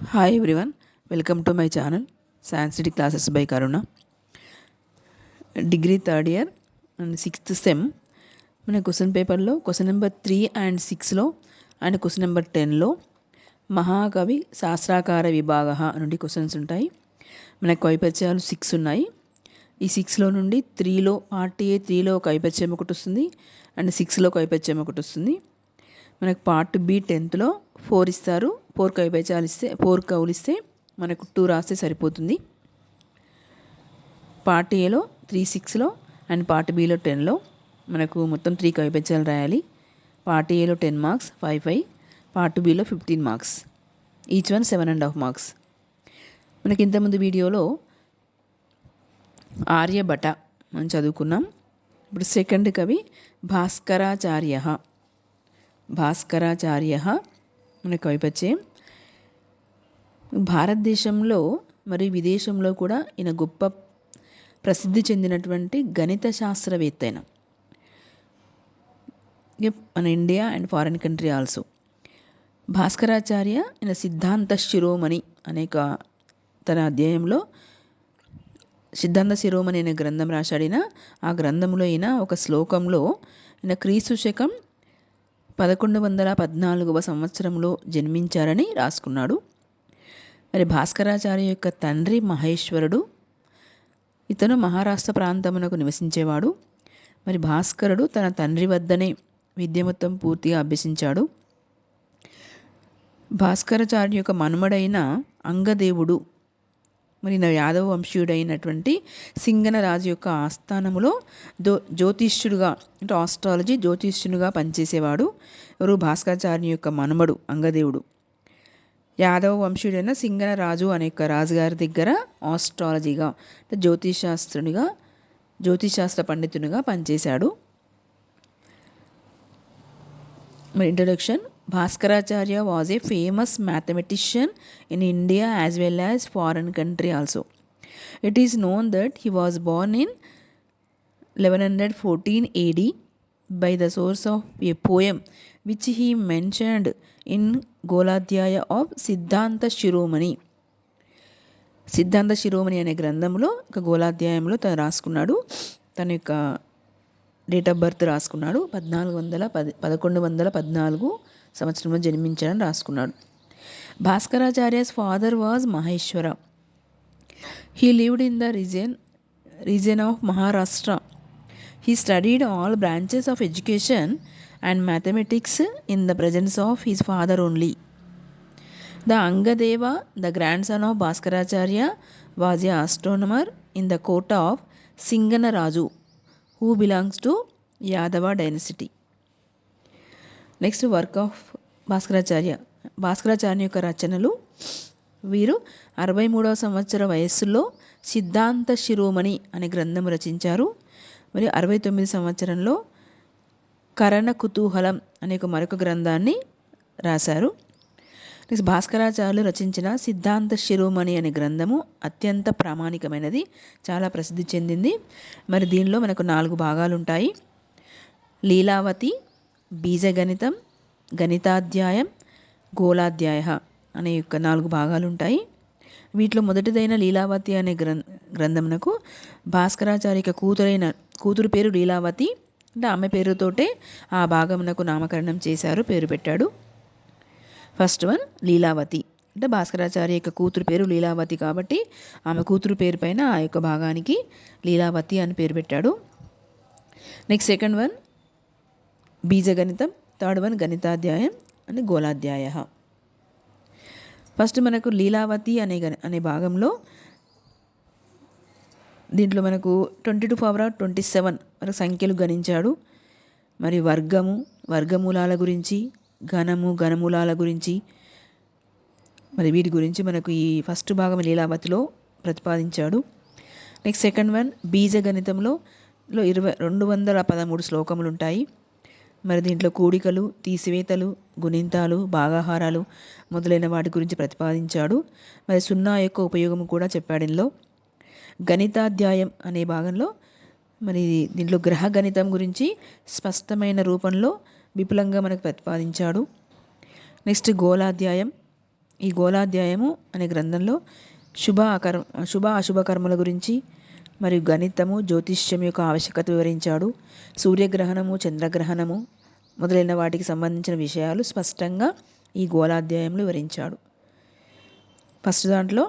Hi everyone, welcome to my channel Science City Classes by Karuna. Degree third year and 6th sem. మన question పేపర్లో question number 3 and 6లో and question number 10లో మహాకవి శాస్త్రాకార విభాగ నుండి క్వశ్చన్స్ ఉంటాయి. మనకు కవిపత్యాలు 6 ఉన్నాయి. ఈ 6లో నుండి 3లో పార్ట్ ఏ 3లో కవిపత్యం ఒకటి వస్తుంది అండ్ 6లో కవిపత్యం ఒకటి వస్తుంది. మనకు పార్ట్ బి 10థ్లో 4 ఇస్తారు. 4 కవిపత్యాలు ఇస్తే 4 కవులు ఇస్తే మనకు 2 రాస్తే సరిపోతుంది. పార్ట్ ఏలో 3 6లో అండ్ పార్ట్ బిలో 10లో మనకు మొత్తం 3 కవిపత్యాలు రాయాలి. పార్ట్ ఏలో 10 marks 5 part below 15 marks, each one 7.5 marks. మనకి ఇంతకుముందు వీడియోలో ఆర్యభట మనం చదువుకున్నాం. ఇప్పుడు సెకండ్ కవి భాస్కరాచార్య మన కవిపత్యం. భారతదేశంలో మరియు విదేశంలో కూడా ఈయన గొప్ప ప్రసిద్ధి చెందినటువంటి గణిత శాస్త్రవేత్త అయిన మన India and foreign country also. Bhaskaracharya ఈయన సిద్ధాంత శిరోమణి అనేక తన అధ్యాయంలో సిద్ధాంత శిరోమణి అనే గ్రంథం రాశాడిన. ఆ గ్రంథంలో ఈయన ఒక శ్లోకంలో ఈయన క్రీస్తు శకం 1114వ సంవత్సరంలో జన్మించారని రాసుకున్నాడు. మరి భాస్కరాచార్య యొక్క తండ్రి మహేశ్వరుడు, ఇతను మహారాష్ట్ర ప్రాంతమునకు నివసించేవాడు. మరి భాస్కరుడు తన తండ్రి వద్దనే విద్య మొత్తం పూర్తిగా అభ్యసించాడు. భాస్కరాచార్య యొక్క మనుమడైన అంగదేవుడు మరి యాదవ వంశీయుడైనటువంటి సింగనరాజు యొక్క ఆస్థానములో జ్యోతిష్యుడుగా అంటే ఆస్ట్రాలజీ జ్యోతిష్యునిగా పనిచేసేవాడు. ఎవరు? భాస్కరాచార్య యొక్క మనుమడు అంగదేవుడు. యాదవ వంశీయుడైన సింగనరాజు అనే రాజుగారి దగ్గర ఆస్ట్రాలజీగా అంటే జ్యోతిశాస్త్ర పండితునిగా పనిచేశాడు. మరి introduction. Bhaskaracharya was a famous mathematician in India as well as foreign country also. It is known that he was born in 1114 AD by the source of a poem which he mentioned in Goladhyaya of సిద్ధాంత శిరోమణి. సిద్ధాంత శిరోమణి అనే గ్రంథంలో ఒక గోలాధ్యాయంలో తను రాసుకున్నాడు. తన యొక్క date of birth రాసుకున్నాడు. 1114 సంవత్సరంలో జన్మించాడని రాసుకున్నాడు. Bhaskaracharya's father was Maheshwara. He lived in the region of Maharashtra. He studied all branches of education and mathematics in the presence of his father only. The Angadeva, the grandson of Bhaskaracharya, was an astronomer in the court of Singanaraju, who belongs to Yadava dynasty. Next, work of Bhaskaracharya. Bhaskaracharya యొక్క రచనలు. వీరు 63వ సంవత్సర వయస్సులో సిద్ధాంత శిరోమణి అనే గ్రంథం రచించారు. మరి 69 సంవత్సరంలో కరణ కుతూహలం అనే మరొక గ్రంథాన్ని రాశారు. నెక్స్ట్, భాస్కరాచార్యులు రచించిన సిద్ధాంత శిరోమణి అనే గ్రంథము అత్యంత ప్రామాణికమైనది, చాలా ప్రసిద్ధి చెందింది. మరి దీనిలో మనకు 4 భాగాలు ఉంటాయి. లీలావతి, బీజగణితం, గణితాధ్యాయం, గోళాధ్యాయ అనే యొక్క 4 భాగాలు ఉంటాయి. వీటిలో మొదటిదైన లీలావతి అనే గ్రంథమునకు భాస్కరాచార్య కూతురు పేరు లీలావతి, అంటే ఆమె పేరుతోటే ఆ భాగమునకు నామకరణం చేశారు, పేరు పెట్టాడు. ఫస్ట్ వన్ లీలావతి, అంటే భాస్కరాచార్య యొక్క కూతురు పేరు లీలావతి కాబట్టి ఆమె కూతురు పేరు పైన ఆ యొక్క భాగానికి లీలావతి అని పేరు పెట్టాడు. నెక్స్ట్ సెకండ్ వన్ బీజగణితం, థర్డ్ వన్ గణితాధ్యాయం అని గోళాధ్యాయ. ఫస్ట్ మనకు లీలావతి అనే భాగంలో దీంట్లో మనకు 20 to the power 27 వరకు సంఖ్యలు గణించాడు. మరి వర్గమూలాల గురించి, ఘనమూలాల గురించి, మరి వీటి గురించి మనకు ఈ ఫస్ట్ భాగం లీలావతిలో ప్రతిపాదించాడు. నెక్స్ట్ సెకండ్ వన్ బీజగణితంలో 213 శ్లోకములు ఉంటాయి. మరి దీంట్లో కూడికలు, తీసివేతలు, గుణింతాలు, భాగాహారాలు మొదలైన వాటి గురించి ప్రతిపాదించాడు. మరి 0 యొక్క ఉపయోగం కూడా చెప్పాడు ఇందులో. గణితాధ్యాయం అనే భాగంలో మరి దీంట్లో గ్రహ గణితం గురించి స్పష్టమైన రూపంలో విపులంగా మనకు ప్రతిపాదించాడు. నెక్స్ట్ గోళాధ్యాయం ఈ గోళాధ్యాయము అనే గ్రంథంలో శుభ అశుభ కర్మల గురించి మరియు గణితము జ్యోతిష్యం యొక్క ఆవశ్యకత వివరించాడు. సూర్యగ్రహణము చంద్రగ్రహణము మొదలైన వాటికి సంబంధించిన విషయాలు స్పష్టంగా ఈ గోళాధ్యాయంలో వివరించాడు. ఫస్ట్ దాంట్లో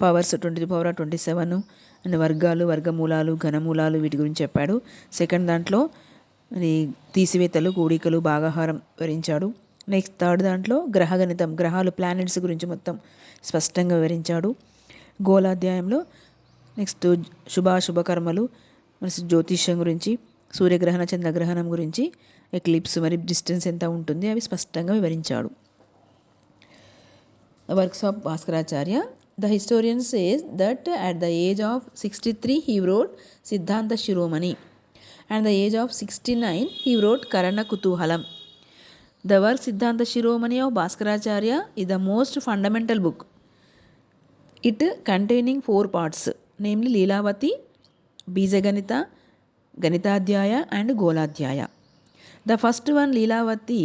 పవర్స్ 10⁻27 అండ్ వర్గాలు వర్గమూలాలు ఘనమూలాలు వీటి గురించి చెప్పాడు. సెకండ్ దాంట్లో తీసివేతలు కూడికలు భాగాహారం వివరించాడు. నెక్స్ట్ థర్డ్ దాంట్లో గ్రహగణితం గ్రహాలు ప్లానెట్స్ గురించి మొత్తం స్పష్టంగా వివరించాడు. గోళాధ్యాయంలో నెక్స్ట్ శుభాశుభ కర్మలు జ్యోతిష్యం గురించి సూర్యగ్రహణ చంద్రగ్రహణం గురించి ఎక్లిప్స్ మరి డిస్టెన్స్ ఎంత ఉంటుంది అవి స్పష్టంగా వివరించాడు. Works of Bhaskaracharya. The historian says that at the age of 63 he wrote Siddhanta Shiromani and the age of 69 he wrote Karana Kutuhalam. The work Siddhanta Shiromani of Bhaskaracharya is the most fundamental book. It containing 4 parts, namely Leelavati, Bijaganita, Ganitadhyaya and Goladhyaya. The first one Leelavati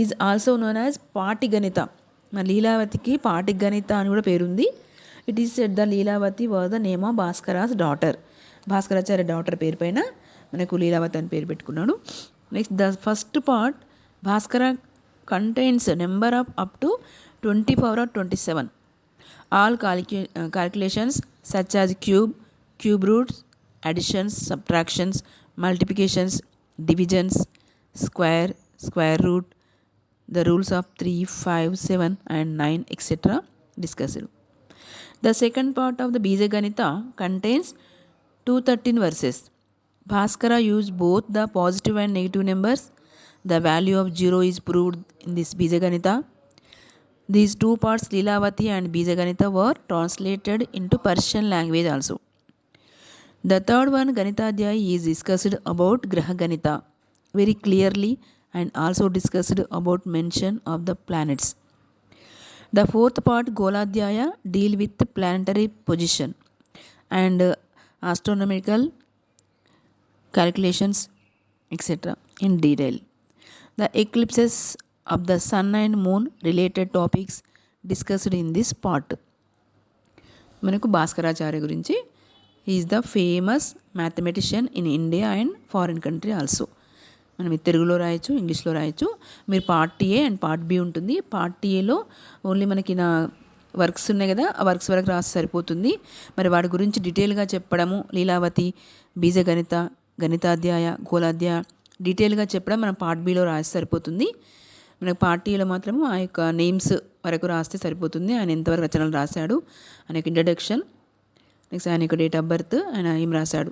is also known as Patiganita. మన లీలావతికి పాటిగణిత అని కూడా పేరుంది. It is said the Lilavati was the name of Bhaskara's daughter. Bhaskaracharya daughter పేరు పైన మనకు లీలావతి అని పేరు పెట్టుకున్నాడు. Next the first part Bhaskara contains number of up to 20⁻27 all calculations such as cube roots, additions, subtractions, multiplications, divisions, square root, the rules of 3, 5, 7 and 9 etc. discussed. The second part of the Bijaganita contains 213 verses. Bhaskara used both the positive and negative numbers. The value of 0 is proved in this Bijaganita. These 2 parts Leelavati and Bijaganita were translated into Persian language also. The third one Ganitadhyaya is discussed about Graha Ganita very clearly and also discussed about mention of the planets. The fourth part Goladhyaya deal with planetary position and astronomical calculations etc. in detail. The eclipses of the sun and moon related topics discussed in this part. మనకు భాస్కరాచార్య గురించి he is the famous mathematician in India and foreign country also. మనం తెలుగులో రాయొచ్చు ఇంగ్లీష్లో రాయొచ్చు. మీరు part A and part B ఉంటుంది. Part ఏలో ఓన్లీ మనకి నా వర్క్స్ ఉన్నాయి కదా ఆ వర్క్స్ వరకు రాసి సరిపోతుంది. మరి వాటి గురించి డీటెయిల్గా చెప్పడము లీలావతి బీజగణిత గణితాధ్యాయ గోళాధ్యాయ డీటెయిల్గా చెప్పడం మనం పార్ట్ బిలో రాసి సరిపోతుంది. మనకు పార్ట్ ఏలో మాత్రము ఆ యొక్క నేమ్స్ వరకు రాస్తే సరిపోతుంది. ఆయన ఎంతవరకు రచనలు రాశాడు, ఆయన యొక్క ఇంట్రడక్షన్, నెక్స్ట్ ఆయన యొక్క డేట్ ఆఫ్ బర్త్, ఆయన ఏం రాశాడు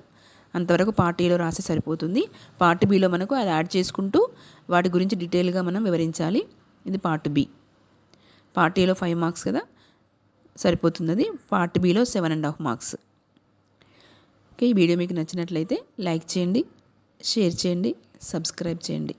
అంతవరకు పార్ట్ ఏలో రాస్తే సరిపోతుంది. పార్ట్ బిలో మనకు అది యాడ్ చేసుకుంటూ వాటి గురించి డీటెయిల్గా మనం వివరించాలి. ఇది పార్ట్ బి. పార్ట్ ఏలో 5 మార్క్స్ కదా సరిపోతుంది. అది పార్ట్ బిలో 7.5 మార్క్స్. ఓకే, ఈ వీడియో మీకు నచ్చినట్లయితే లైక్ చేయండి, షేర్ చేయండి, సబ్స్క్రైబ్ చేయండి.